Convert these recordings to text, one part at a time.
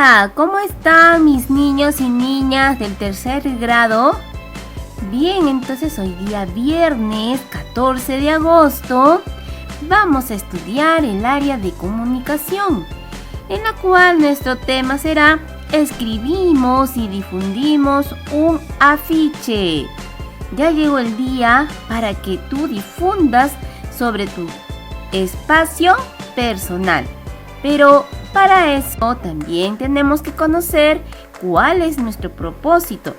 Hola, ¿cómo están mis niños y niñas del tercer grado? Bien, entonces hoy día viernes 14 de agosto vamos a estudiar el área de comunicación, en la cual nuestro tema será escribimos y difundimos un afiche. Ya llegó el día para que tú difundas sobre tu espacio personal, pero para eso también tenemos que conocer cuál es nuestro propósito.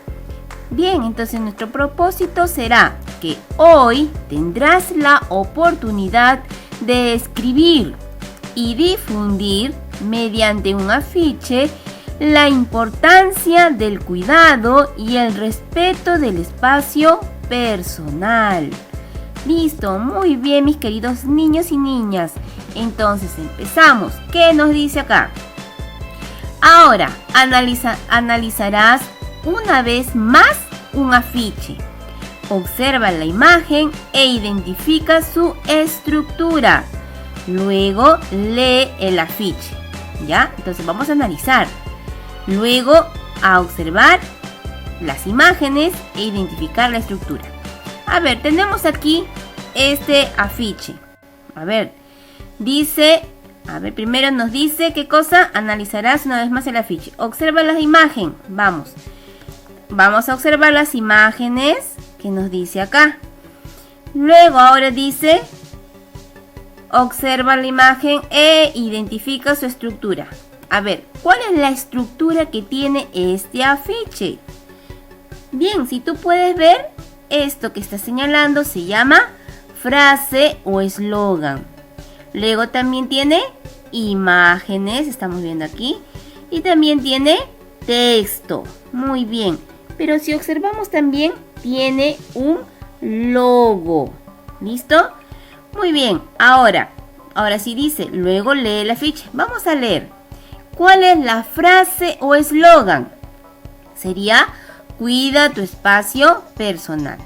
Bien, entonces nuestro propósito será que hoy tendrás la oportunidad de escribir y difundir mediante un afiche la importancia del cuidado y el respeto del espacio personal. Listo, muy bien mis queridos niños y niñas. Entonces empezamos. ¿Qué nos dice acá? Ahora analizarás una vez más un afiche. Observa la imagen e identifica su estructura. Luego lee el afiche. ¿Ya? Entonces vamos a analizar. Luego a observar las imágenes e identificar la estructura. A ver, tenemos aquí este afiche. A ver, primero nos dice qué cosa. Analizarás una vez más el afiche. Observa la imagen. Vamos a observar las imágenes que nos dice acá. Luego ahora dice, observa la imagen e identifica su estructura. A ver, ¿cuál es la estructura que tiene este afiche? Bien, si tú puedes ver, esto que está señalando se llama frase o eslogan. Luego también tiene imágenes, estamos viendo aquí, y también tiene texto. Muy bien, pero si observamos también tiene un logo. ¿Listo? Muy bien, ahora sí dice, luego lee el afiche. Vamos a leer. ¿Cuál es la frase o eslogan? Sería, cuida tu espacio personal.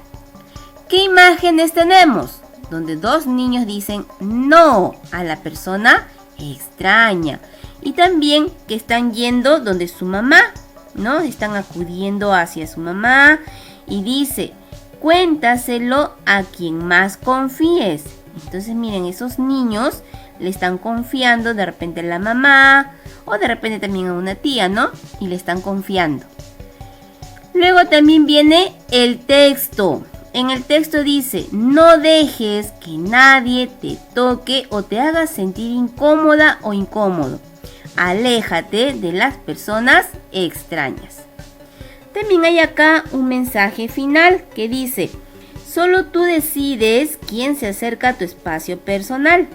¿Qué imágenes tenemos? Donde dos niños dicen no a la persona extraña. Y también que están yendo donde su mamá, ¿no? Están acudiendo hacia su mamá y dice, cuéntaselo a quien más confíes. Entonces miren, esos niños le están confiando de repente a la mamá o de repente también a una tía, ¿no? Y le están confiando. Luego también viene el texto. En el texto dice, no dejes que nadie te toque o te haga sentir incómoda o incómodo. Aléjate de las personas extrañas. También hay acá un mensaje final que dice, solo tú decides quién se acerca a tu espacio personal.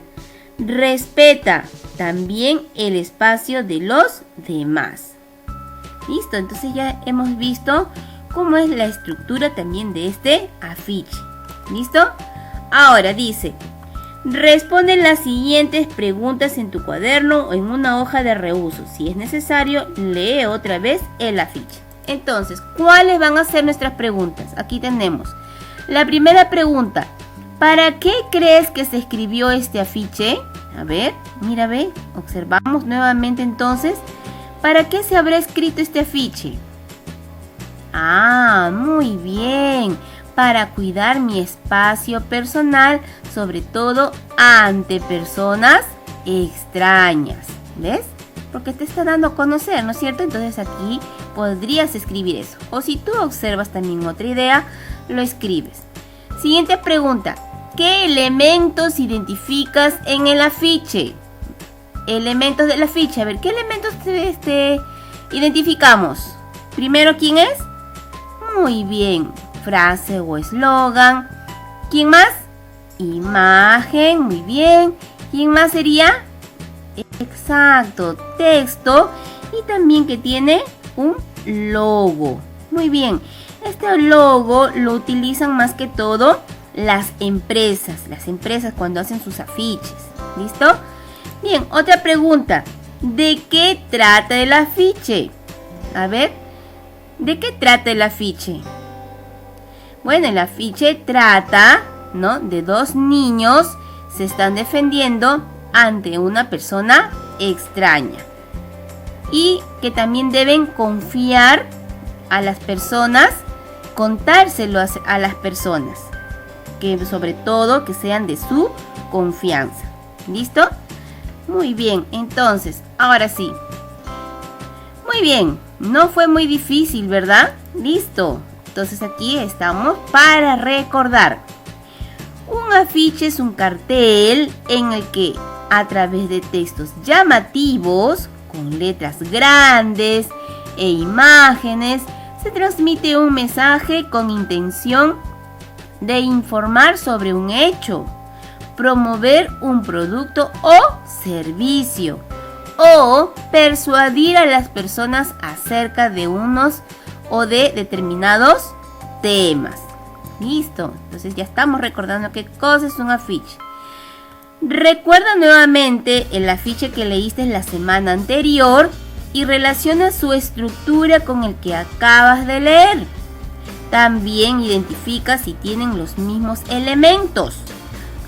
Respeta también el espacio de los demás. Listo, entonces ya hemos visto cómo es la estructura también de este afiche. ¿Listo? Ahora dice, responde las siguientes preguntas en tu cuaderno o en una hoja de reuso. Si es necesario, lee otra vez el afiche. Entonces, ¿cuáles van a ser nuestras preguntas? Aquí tenemos la primera pregunta. ¿Para qué crees que se escribió este afiche? A ver, mira, ve, observamos nuevamente entonces. ¿Para qué se habrá escrito este afiche? Ah, muy bien. Para cuidar mi espacio personal, sobre todo ante personas extrañas. ¿Ves? Porque te está dando a conocer, ¿no es cierto? Entonces aquí podrías escribir eso. O si tú observas también otra idea, lo escribes. Siguiente pregunta. ¿Qué elementos identificas en el afiche? Elementos del afiche. A ver, ¿qué elementos identificamos? Primero, ¿quién es? Muy bien. Frase o eslogan. ¿Quién más? Imagen. Muy bien. ¿Quién más sería? Exacto. Texto. Y también que tiene un logo. Muy bien. Este logo lo utilizan más que todo las empresas cuando hacen sus afiches. ¿Listo? Bien, otra pregunta. ¿De qué trata el afiche? A ver, ¿de qué trata el afiche? Bueno, el afiche trata, ¿no?, de dos niños se están defendiendo ante una persona extraña. y que también deben confiar a las personas, contárselo a las personas, que sobre todo que sean de su confianza. ¿Listo? Muy bien, entonces, ahora sí. Muy bien, no fue muy difícil, ¿verdad? Listo. Entonces aquí estamos para recordar. Un afiche es un cartel en el que a través de textos llamativos, con letras grandes e imágenes, se transmite un mensaje con intención de informar sobre un hecho, promover un producto o servicio, o persuadir a las personas acerca de unos o de determinados temas. Listo, entonces ya estamos recordando qué cosa es un afiche. Recuerda nuevamente el afiche que leíste la semana anterior y relaciona su estructura con el que acabas de leer. También identifica si tienen los mismos elementos.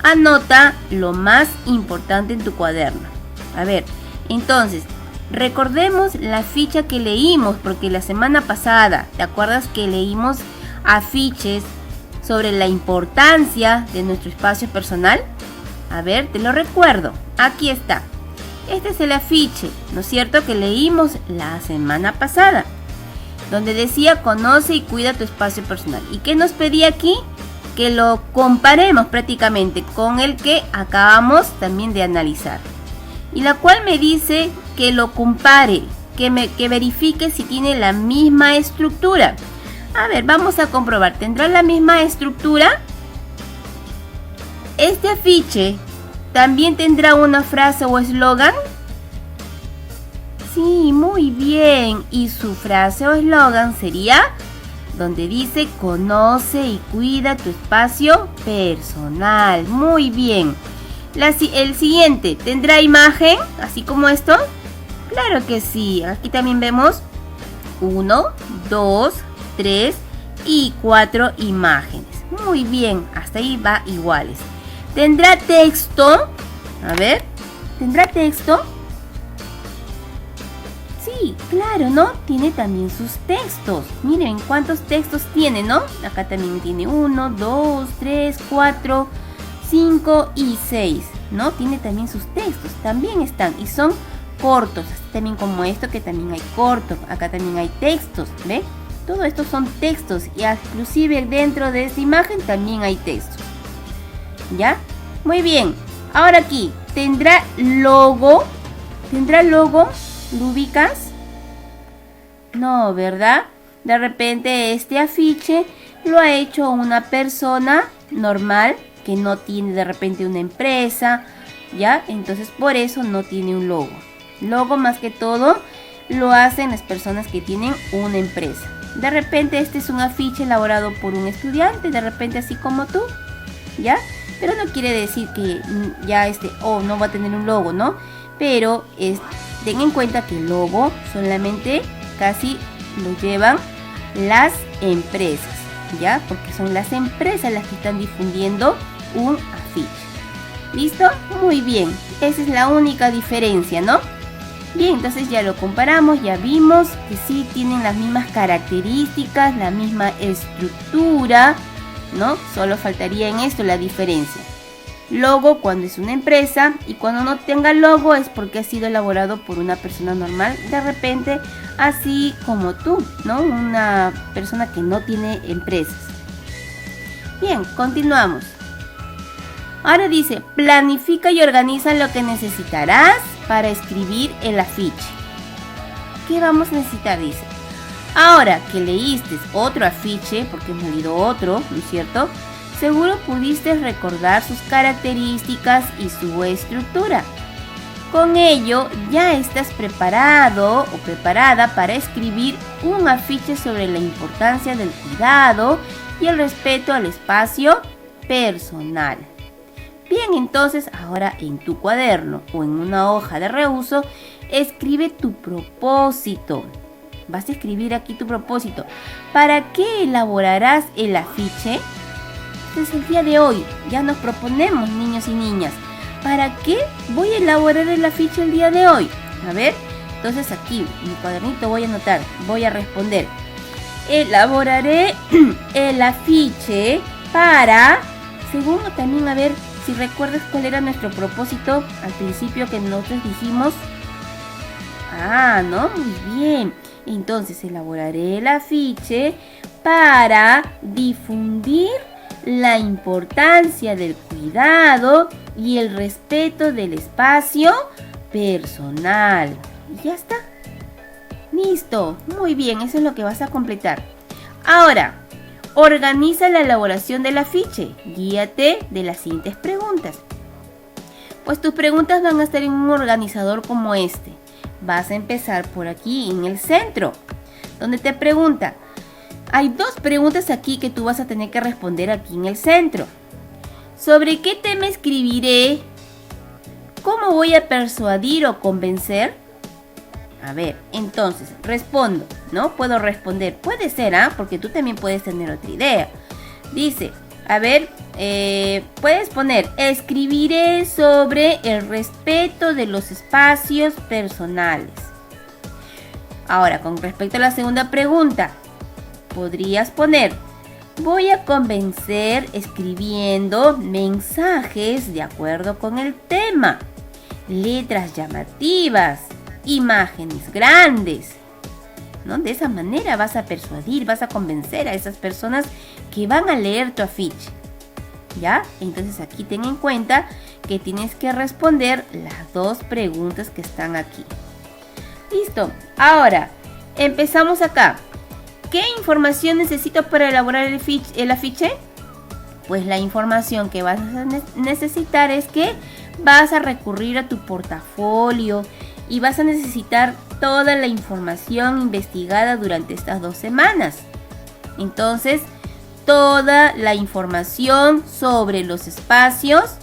Anota lo más importante en tu cuaderno. A ver, entonces, recordemos la ficha que leímos, porque la semana pasada, ¿te acuerdas que leímos afiches sobre la importancia de nuestro espacio personal? A ver, te lo recuerdo. Aquí está. Este es el afiche, ¿no es cierto?, que leímos la semana pasada, donde decía conoce y cuida tu espacio personal. ¿Y qué nos pedía aquí? Que lo comparemos prácticamente con el que acabamos también de analizar. Y la cual me dice que lo compare, que verifique si tiene la misma estructura. A ver, vamos a comprobar. ¿Tendrá la misma estructura? Este afiche también tendrá una frase o eslogan. Sí, muy bien. Y su frase o eslogan sería donde dice conoce y cuida tu espacio personal. Muy bien. El siguiente, ¿tendrá imagen? Así como esto. Claro que sí. Aquí también vemos 1, 2, 3 y 4 imágenes. Muy bien, hasta ahí va iguales. ¿Tendrá texto? A ver, ¿tendrá texto? Sí, claro, ¿no? Tiene también sus textos. Miren cuántos textos tiene, ¿no? Acá también tiene 1, 2, 3, 4, 5 y 6, ¿no? Tiene también sus textos, también están y son cortos, así también como esto que también hay corto, acá también hay textos, ¿ve? Todo esto son textos y inclusive dentro de esta imagen también hay textos, ¿ya? Muy bien, ahora aquí, ¿tendrá logo? ¿Tendrá logo? ¿Lo ubicas? No, ¿verdad? De repente este afiche lo ha hecho una persona normal que no tiene de repente una empresa, ¿ya? Entonces por eso no tiene un logo. Logo más que todo lo hacen las personas que tienen una empresa. De repente este es un afiche elaborado por un estudiante, de repente así como tú, ¿ya? Pero no quiere decir que ya no va a tener un logo, ¿no? Pero ten en cuenta que el logo solamente casi lo llevan las empresas, ¿ya? Porque son las empresas las que están difundiendo un afiche. ¿Listo? Muy bien. Esa es la única diferencia, ¿no? Bien, entonces ya lo comparamos, ya vimos que sí tienen las mismas características, la misma estructura, ¿no? Solo faltaría en esto la diferencia. Logo cuando es una empresa y cuando no tenga logo es porque ha sido elaborado por una persona normal, de repente así como tú, ¿no? Una persona que no tiene empresas. Bien, continuamos. Ahora dice, planifica y organiza lo que necesitarás para escribir el afiche. ¿Qué vamos a necesitar? Dice. Ahora que leíste otro afiche, porque hemos leído otro, ¿no es cierto? Seguro pudiste recordar sus características y su estructura. Con ello, ya estás preparado o preparada para escribir un afiche sobre la importancia del cuidado y el respeto al espacio personal. Bien, entonces ahora en tu cuaderno o en una hoja de reuso, escribe tu propósito. Vas a escribir aquí tu propósito. ¿Para qué elaborarás el afiche? Este es el día de hoy. Ya nos proponemos, niños y niñas. ¿Para qué voy a elaborar el afiche el día de hoy? A ver, Entonces aquí, en mi cuadernito voy a anotar, voy a responder. Elaboraré el afiche para... Segundo también, a ver si recuerdas cuál era nuestro propósito al principio que nosotros dijimos. ¿No? Muy bien. Entonces elaboraré el afiche para difundir la importancia del cuidado y el respeto del espacio personal. Y ya está. Listo. Muy bien, eso es lo que vas a completar. Ahora, organiza la elaboración del afiche. Guíate de las siguientes preguntas. Pues tus preguntas van a estar en un organizador como este. Vas a empezar por aquí en el centro, donde te pregunta. Hay dos preguntas aquí que tú vas a tener que responder aquí en el centro. ¿Sobre qué tema escribiré? ¿Cómo voy a persuadir o convencer? A ver, entonces, respondo, ¿no? Puedo responder, puede ser, porque tú también puedes tener otra idea. Dice, a ver, puedes poner, escribiré sobre el respeto de los espacios personales. Ahora, con respecto a la segunda pregunta, podrías poner, voy a convencer escribiendo mensajes de acuerdo con el tema, letras llamativas, imágenes grandes, ¿no? De esa manera vas a persuadir, vas a convencer a esas personas que van a leer tu afiche, ¿ya? Entonces aquí ten en cuenta que tienes que responder las dos preguntas que están aquí. Listo, ahora empezamos acá. ¿Qué información necesito para elaborar el afiche? Pues la información que vas a necesitar es que vas a recurrir a tu portafolio y vas a necesitar toda la información investigada durante estas 2 semanas. Entonces, toda la información sobre los espacios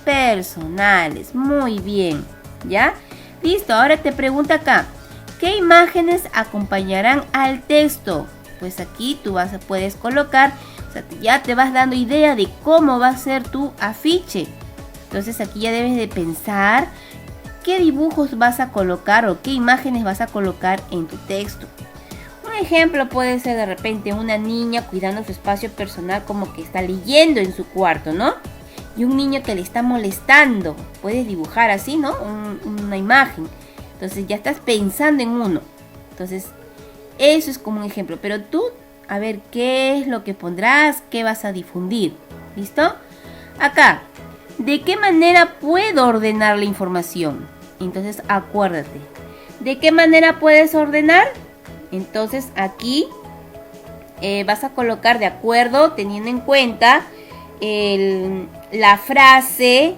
personales. Muy bien, ¿ya? Listo, ahora te pregunta acá. ¿Qué imágenes acompañarán al texto? Pues aquí tú puedes colocar, o sea, ya te vas dando idea de cómo va a ser tu afiche. Entonces aquí ya debes de pensar qué dibujos vas a colocar o qué imágenes vas a colocar en tu texto. Un ejemplo puede ser de repente una niña cuidando su espacio personal como que está leyendo en su cuarto, ¿no? Y un niño que le está molestando. Puedes dibujar así, ¿no? Una imagen. Entonces ya estás pensando en uno. Entonces eso es como un ejemplo. Pero tú, a ver qué es lo que pondrás, qué vas a difundir. ¿Listo? Acá, ¿de qué manera puedo ordenar la información? Entonces acuérdate. ¿De qué manera puedes ordenar? Entonces aquí vas a colocar de acuerdo, teniendo en cuenta la frase,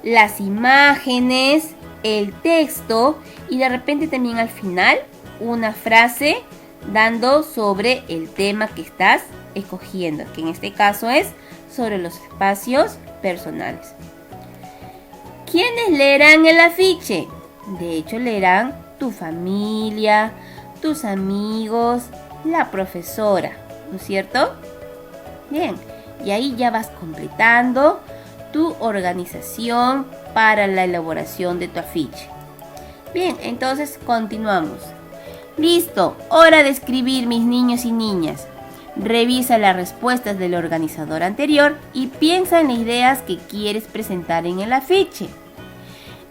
las imágenes, el texto y de repente también al final una frase dando sobre el tema que estás escogiendo, que en este caso es sobre los espacios personales. ¿Quiénes leerán el afiche? De hecho, leerán tu familia, tus amigos, la profesora, ¿no es cierto? Bien, y ahí ya vas completando tu organización para la elaboración de tu afiche. Bien, entonces continuamos. Listo, hora de escribir, mis niños y niñas. Revisa las respuestas del organizador anterior y piensa en las ideas que quieres presentar en el afiche.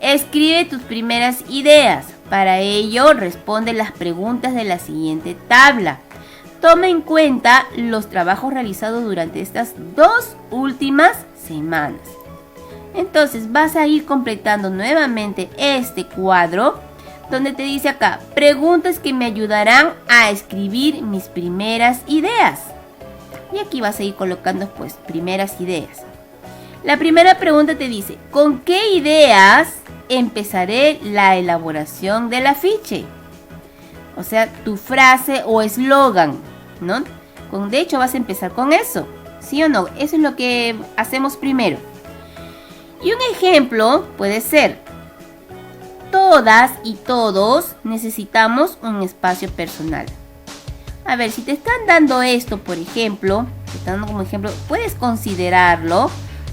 Escribe tus primeras ideas. Para ello, responde las preguntas de la siguiente tabla. Toma en cuenta los trabajos realizados durante estas 2 últimas semanas. Entonces vas a ir completando nuevamente este cuadro donde te dice acá, preguntas que me ayudarán a escribir mis primeras ideas. Y aquí vas a ir colocando pues primeras ideas. La primera pregunta te dice, ¿con qué ideas empezaré la elaboración del afiche? O sea, tu frase o eslogan, ¿no? De hecho vas a empezar con eso, ¿sí o no? Eso es lo que hacemos primero. Y un ejemplo puede ser, todas y todos necesitamos un espacio personal. A ver, si te están dando esto, por ejemplo, te están dando como ejemplo, puedes considerarlo,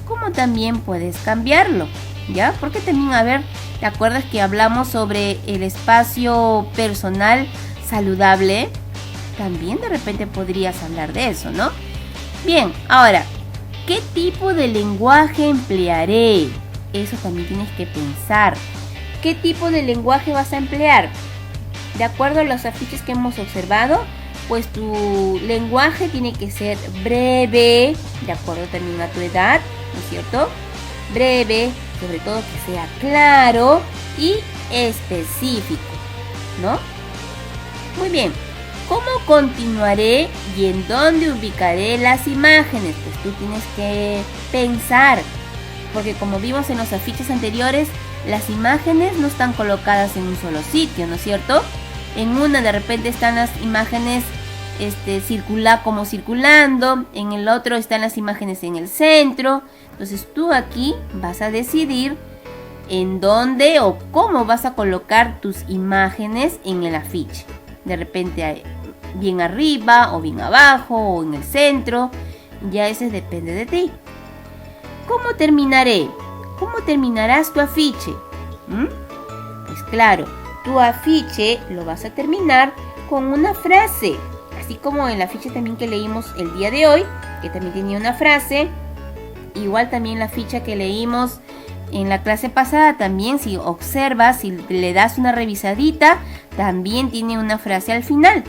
como también puedes cambiarlo, ¿ya? Porque también, a ver, ¿Te acuerdas que hablamos sobre el espacio personal saludable? También de repente podrías hablar de eso, ¿no? Bien, ahora, ¿qué tipo de lenguaje emplearé? Eso también tienes que pensar. ¿Qué tipo de lenguaje vas a emplear? De acuerdo a los afiches que hemos observado, pues tu lenguaje tiene que ser breve, de acuerdo también a tu edad, ¿no es cierto? Breve, sobre todo que sea claro y específico, ¿no? Muy bien. ¿Cómo continuaré y en dónde ubicaré las imágenes? Pues tú tienes que pensar, porque como vimos en los afiches anteriores, las imágenes no están colocadas en un solo sitio, ¿no es cierto? En una de repente están las imágenes circulando, en el otro están las imágenes en el centro. Entonces tú aquí vas a decidir en dónde o cómo vas a colocar tus imágenes en el afiche. De repente bien arriba o bien abajo o en el centro, ya eso depende de ti. ¿Cómo terminaré? ¿Cómo terminarás tu afiche? Pues claro, tu afiche lo vas a terminar con una frase, así como el afiche también que leímos el día de hoy, que también tenía una frase. Igual también la ficha que leímos en la clase pasada, también si observas, si le das una revisadita, también tiene una frase al final.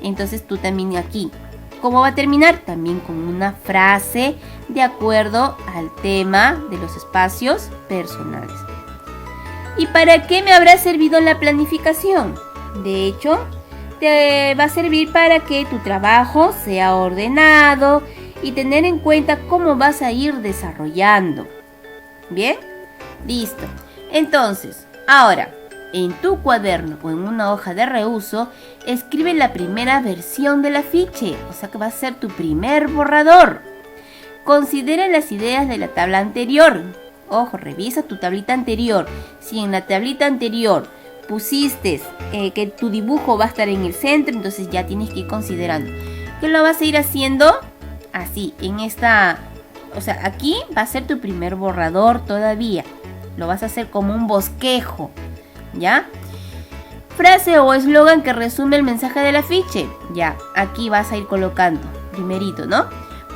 Entonces tú también aquí, ¿cómo va a terminar? También con una frase de acuerdo al tema de los espacios personales. ¿Y para qué me habrá servido la planificación? De hecho, te va a servir para que tu trabajo sea ordenado y tener en cuenta cómo vas a ir desarrollando. ¿Bien? Listo. Entonces, ahora, en tu cuaderno o en una hoja de reuso, escribe la primera versión del afiche, o sea que va a ser tu primer borrador. Considera las ideas de la tabla anterior. Ojo, revisa tu tablita anterior. Si en la tablita anterior pusiste que tu dibujo va a estar en el centro, entonces ya tienes que ir considerando que lo vas a ir haciendo así, en esta, o sea, aquí va a ser tu primer borrador todavía. Lo vas a hacer como un bosquejo, ¿ya? Frase o eslogan que resume el mensaje del afiche. Ya, aquí vas a ir colocando primerito, ¿no?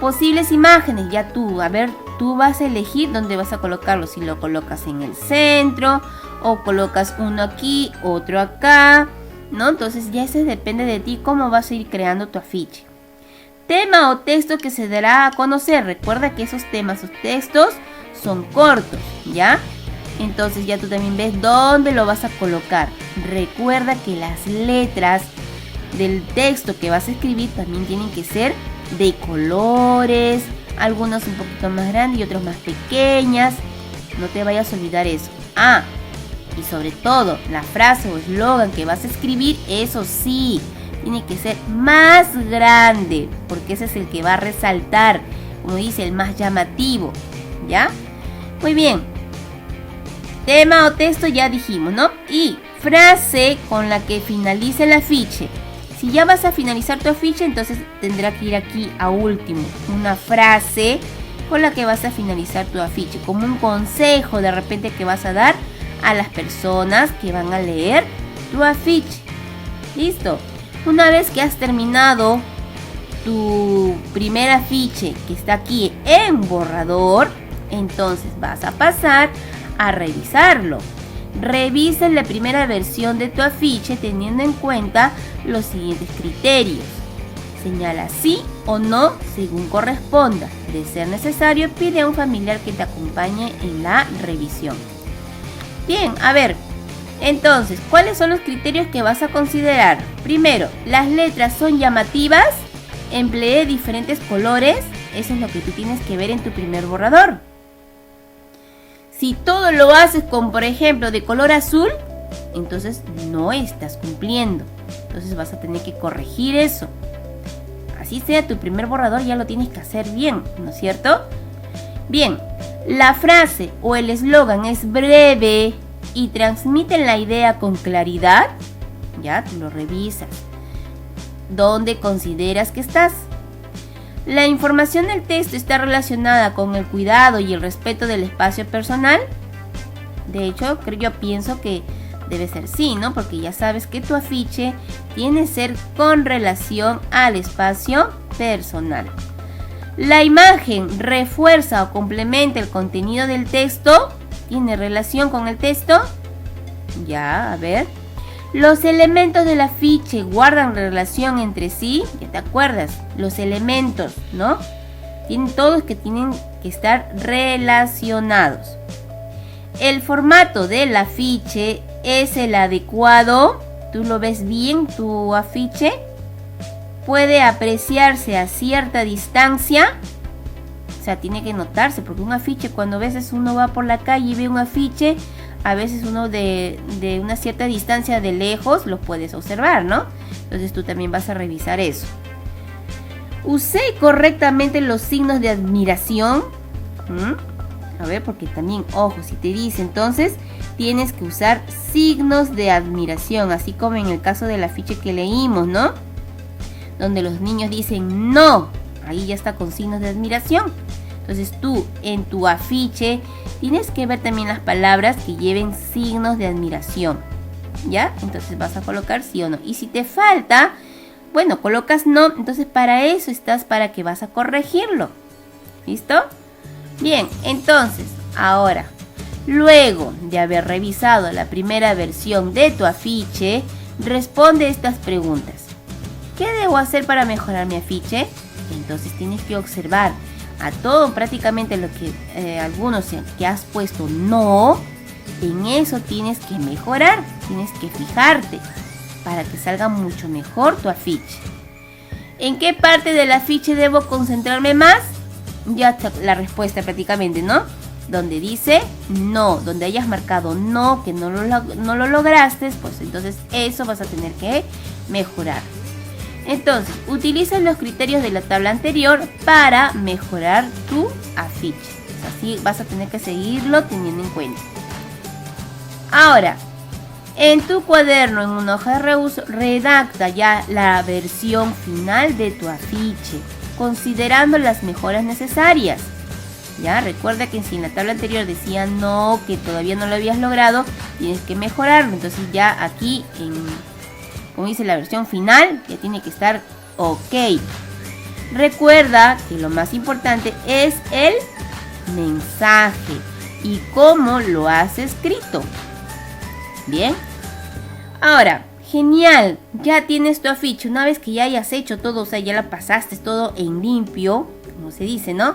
Posibles imágenes, ya tú, a ver, tú vas a elegir dónde vas a colocarlo. Si lo colocas en el centro o colocas uno aquí, otro acá, ¿no? Entonces ya eso depende de ti cómo vas a ir creando tu afiche. Tema o texto que se dará a conocer. Recuerda que esos temas o textos son cortos, ¿ya? Entonces ya tú también ves dónde lo vas a colocar. Recuerda que las letras del texto que vas a escribir también tienen que ser de colores, algunas un poquito más grandes y otras más pequeñas. No te vayas a olvidar eso. Y sobre todo, la frase o eslogan que vas a escribir, eso sí, tiene que ser más grande, porque ese es el que va a resaltar, como dice, el más llamativo, ¿ya? Muy bien. Tema o texto ya dijimos, ¿no? Y frase con la que finalice el afiche. Si ya vas a finalizar tu afiche, entonces tendrá que ir aquí a último. Una frase con la que vas a finalizar tu afiche, como un consejo de repente que vas a dar a las personas que van a leer tu afiche. ¿Listo? Una vez que has terminado tu primer afiche que está aquí en borrador, entonces vas a pasar a revisarlo. Revisa la primera versión de tu afiche teniendo en cuenta los siguientes criterios. Señala sí o no según corresponda. De ser necesario, pide a un familiar que te acompañe en la revisión. Bien, a ver, entonces, ¿cuáles son los criterios que vas a considerar? Primero, las letras son llamativas, empleé diferentes colores, eso es lo que tú tienes que ver en tu primer borrador. Si todo lo haces con, por ejemplo, de color azul, entonces no estás cumpliendo. Entonces vas a tener que corregir eso. Así sea tu primer borrador, ya lo tienes que hacer bien, ¿no es cierto? Bien, la frase o el eslogan es breve y transmite la idea con claridad. Ya, tú lo revisas. ¿Dónde consideras que estás? ¿La información del texto está relacionada con el cuidado y el respeto del espacio personal? De hecho, yo pienso que debe ser sí, ¿no? Porque ya sabes que tu afiche tiene que ser con relación al espacio personal. La imagen refuerza o complementa el contenido del texto. ¿Tiene relación con el texto? Ya, a ver. Los elementos del afiche guardan relación entre sí. Ya te acuerdas, los elementos, ¿no? Tienen todos que tienen que estar relacionados. El formato del afiche es el adecuado. ¿Tú lo ves bien, tu afiche? Puede apreciarse a cierta distancia. O sea, tiene que notarse, porque un afiche, cuando a veces uno va por la calle y ve un afiche, a veces uno de una cierta distancia de lejos lo puedes observar, ¿no? Entonces tú también vas a revisar eso. ¿Usé correctamente los signos de admiración? A ver, porque también, ojo, si te dice, entonces tienes que usar signos de admiración, así como en el caso del afiche que leímos, ¿no? Donde los niños dicen no, ahí ya está con signos de admiración. Entonces tú en tu afiche tienes que ver también las palabras que lleven signos de admiración, ¿ya? Entonces vas a colocar sí o no. Y si te falta, bueno, colocas no, entonces para eso estás, para que vas a corregirlo. ¿Listo? Bien, entonces, ahora, luego de haber revisado la primera versión de tu afiche, responde estas preguntas. ¿Qué debo hacer para mejorar mi afiche? Entonces tienes que observar a todo, prácticamente lo que algunos que has puesto no, en eso tienes que mejorar, tienes que fijarte para que salga mucho mejor tu afiche. ¿En qué parte del afiche debo concentrarme más? Ya está la respuesta prácticamente, ¿no? Donde dice no, donde hayas marcado no, que no lo lograste, pues entonces eso vas a tener que mejorar. Entonces, utiliza los criterios de la tabla anterior para mejorar tu afiche. Así vas a tener que seguirlo teniendo en cuenta. Ahora, en tu cuaderno, en una hoja de reuso, redacta ya la versión final de tu afiche, considerando las mejoras necesarias. Ya, recuerda que si en la tabla anterior decía no, que todavía no lo habías logrado, tienes que mejorarlo. Entonces ya aquí, como dice la versión final, ya tiene que estar ok. Recuerda que lo más importante es el mensaje y cómo lo has escrito. Bien. Ahora, genial, ya tienes tu afiche. Una vez que ya hayas hecho todo, o sea, ya la pasaste todo en limpio, como se dice, ¿no?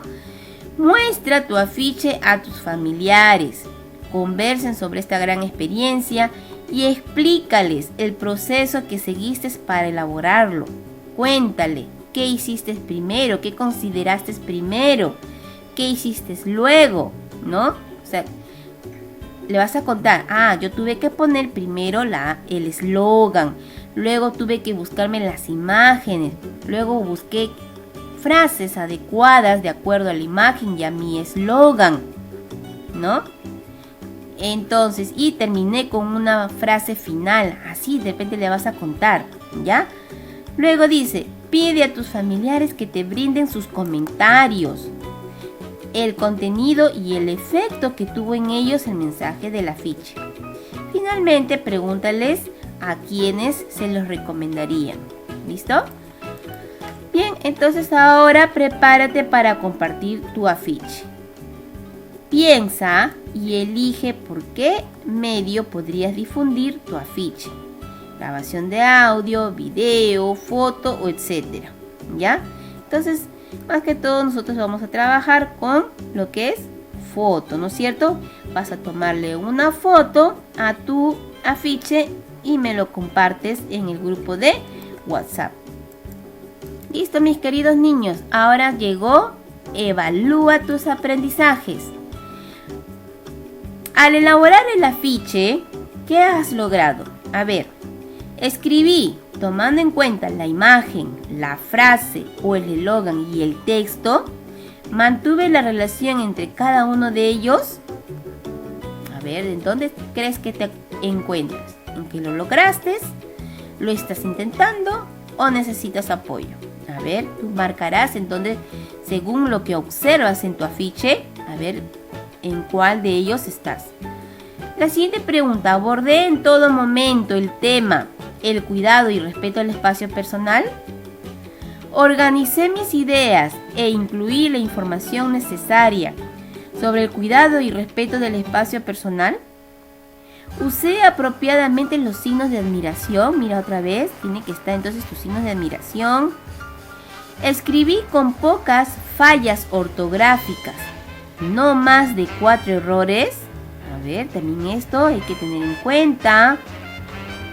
Muestra tu afiche a tus familiares. Conversen sobre esta gran experiencia y explícales el proceso que seguiste para elaborarlo. Cuéntale qué hiciste primero, qué consideraste primero, qué hiciste luego, ¿no? O sea, le vas a contar, yo tuve que poner primero el eslogan, luego tuve que buscarme las imágenes, luego busqué frases adecuadas de acuerdo a la imagen y a mi eslogan, ¿no? Entonces, y terminé con una frase final, así de repente le vas a contar, ¿ya? Luego dice, pide a tus familiares que te brinden sus comentarios, el contenido y el efecto que tuvo en ellos el mensaje del afiche. Finalmente, pregúntales a quienes se los recomendarían. ¿Listo? Bien, entonces ahora prepárate para compartir tu afiche. Piensa y elige por qué medio podrías difundir tu afiche. Grabación de audio, video, foto o etcétera. ¿Ya? Entonces, más que todo nosotros vamos a trabajar con lo que es foto, ¿no es cierto? Vas a tomarle una foto a tu afiche y me lo compartes en el grupo de WhatsApp. Listo, mis queridos niños, ahora llegó evalúa tus aprendizajes. Al elaborar el afiche, ¿qué has logrado? A ver, escribí tomando en cuenta la imagen, la frase o el eslogan y el texto. Mantuve la relación entre cada uno de ellos. A ver, ¿en dónde crees que te encuentras? ¿En que lo lograste? ¿Lo estás intentando o necesitas apoyo? A ver, tú marcarás en dónde, según lo que observas en tu afiche, a ver en cuál de ellos estás. La siguiente pregunta, ¿abordé en todo momento el tema, el cuidado y respeto al espacio personal? ¿Organicé mis ideas e incluí la información necesaria sobre el cuidado y respeto del espacio personal? ¿Usé apropiadamente los signos de admiración? Mira otra vez, tiene que estar entonces tus signos de admiración. Escribí con pocas fallas ortográficas, no más de 4 errores. A ver, también esto hay que tener en cuenta.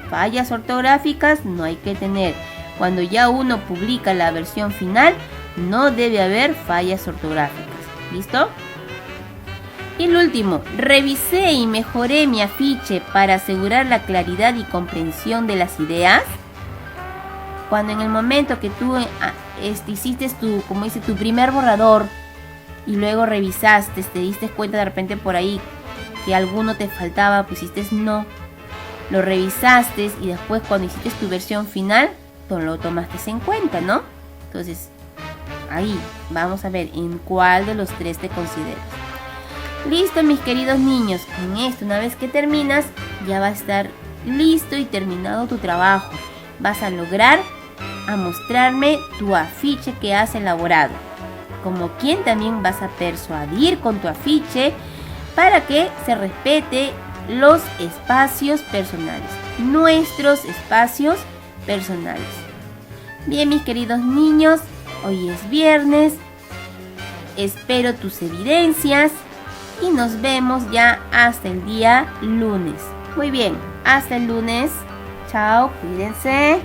Fallas ortográficas no hay que tener. Cuando ya uno publica la versión final, no debe haber fallas ortográficas. ¿Listo? Y el último, revisé y mejoré mi afiche para asegurar la claridad y comprensión de las ideas. Cuando en el momento que tú hiciste tu primer borrador y luego revisaste, te diste cuenta de repente por ahí que alguno te faltaba, pusiste no, lo revisaste y después cuando hiciste tu versión final, lo tomaste en cuenta, ¿no? Entonces, ahí vamos a ver en cuál de los 3 te consideras. Listo, mis queridos niños, con esto una vez que terminas, ya va a estar listo y terminado tu trabajo. Vas a lograr mostrarme tu afiche que has elaborado. Como quien también vas a persuadir con tu afiche para que se respete los espacios personales, nuestros espacios personales. Bien, mis queridos niños, hoy es viernes, espero tus evidencias y nos vemos ya hasta el día lunes. Muy bien, hasta el lunes. Chao, cuídense.